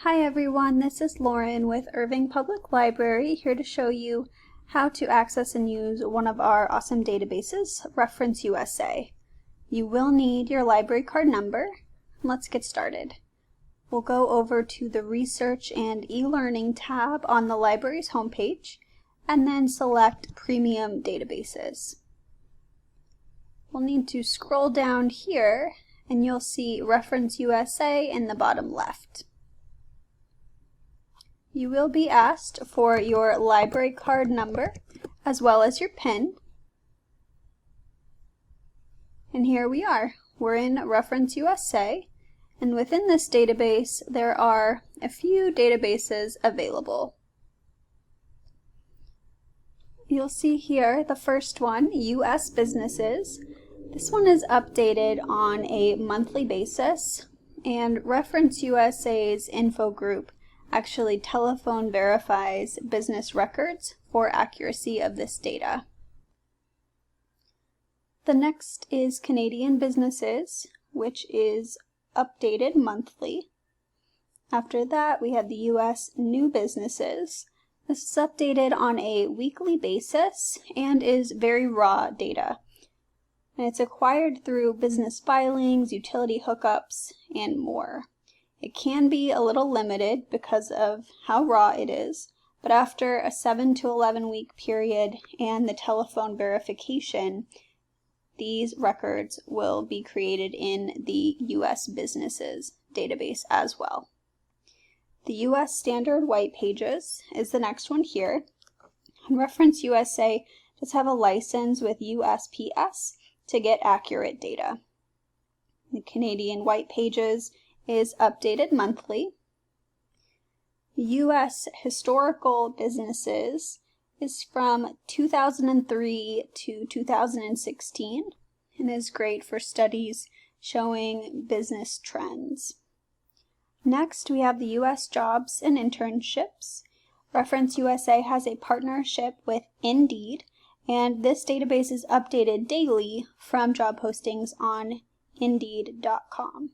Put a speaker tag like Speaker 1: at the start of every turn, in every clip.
Speaker 1: Hi everyone, this is Lauren with Irving Public Library, here to show you how to access and use one of our awesome databases, ReferenceUSA. You will need your library card number. Let's get started. We'll go over to the Research and E-Learning tab on the library's homepage, and then select Premium Databases. We'll need to scroll down here, and you'll see ReferenceUSA in the bottom left. You will be asked for your library card number as well as your PIN. And here we are. We're in ReferenceUSA, and within this database there are a few databases available. You'll see here the first one, US Businesses. This one is updated on a monthly basis, and ReferenceUSA's info group actually telephone verifies business records for accuracy of this data. The next is Canadian Businesses, which is updated monthly. After that, we have the US New Businesses. This is updated on a weekly basis and is very raw data. And it's acquired through business filings, utility hookups, and more. It can be a little limited because of how raw it is, but after a 7 to 11 week period and the telephone verification, these records will be created in the US Businesses database as well. The US Standard White Pages is the next one here. And ReferenceUSA does have a license with USPS to get accurate data. The Canadian White Pages is updated monthly. US Historical Businesses is from 2003 to 2016 and is great for studies showing business trends. Next, we have the US Jobs and Internships. ReferenceUSA has a partnership with Indeed, and this database is updated daily from job postings on Indeed.com.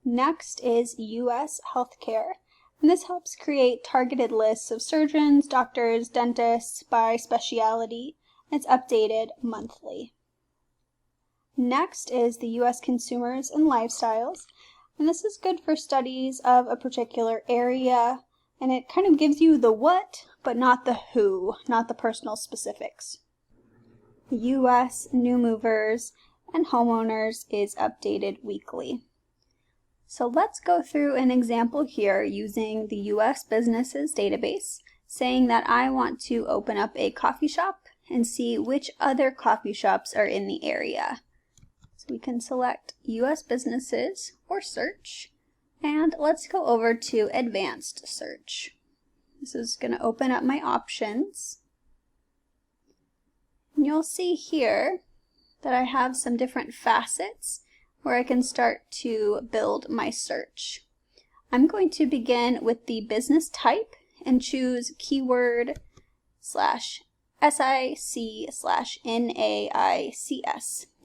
Speaker 1: Next is US Healthcare, and this helps create targeted lists of surgeons, doctors, dentists by specialty. It's updated monthly. Next is the US Consumers and Lifestyles, and this is good for studies of a particular area, and it kind of gives you the what, but not the who, not the personal specifics. The US New Movers and Homeowners is updated weekly. So let's go through an example here using the US Businesses database, saying that I want to open up a coffee shop and see which other coffee shops are in the area. So we can select US Businesses or Search, and let's go over to Advanced Search. This is going to open up my options. And you'll see here that I have some different facets where I can start to build my search. I'm going to begin with the business type and choose keyword /SIC/NAICS.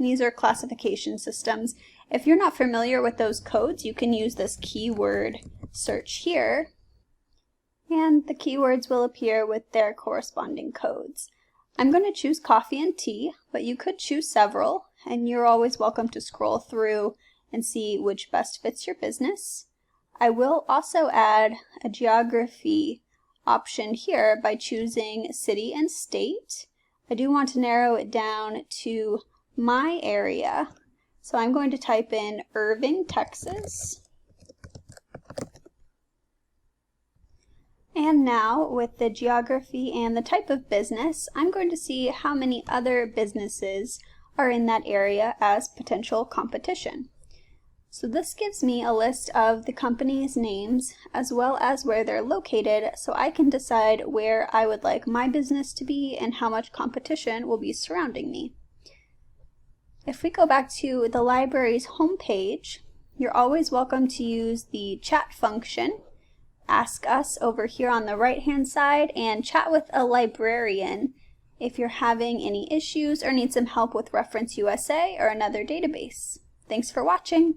Speaker 1: These are classification systems. If you're not familiar with those codes, you can use this keyword search here, and the keywords will appear with their corresponding codes. I'm going to choose coffee and tea, but you could choose several, and you're always welcome to scroll through and see which best fits your business. I will also add a geography option here by choosing city and state. I do want to narrow it down to my area, so I'm going to type in Irving, Texas. And now, with the geography and the type of business, I'm going to see how many other businesses are in that area as potential competition. So this gives me a list of the company's names as well as where they're located, so I can decide where I would like my business to be and how much competition will be surrounding me. If we go back to the library's homepage, you're always welcome to use the chat function. Ask us over here on the right-hand side and chat with a librarian if you're having any issues or need some help with ReferenceUSA or another database. Thanks for watching.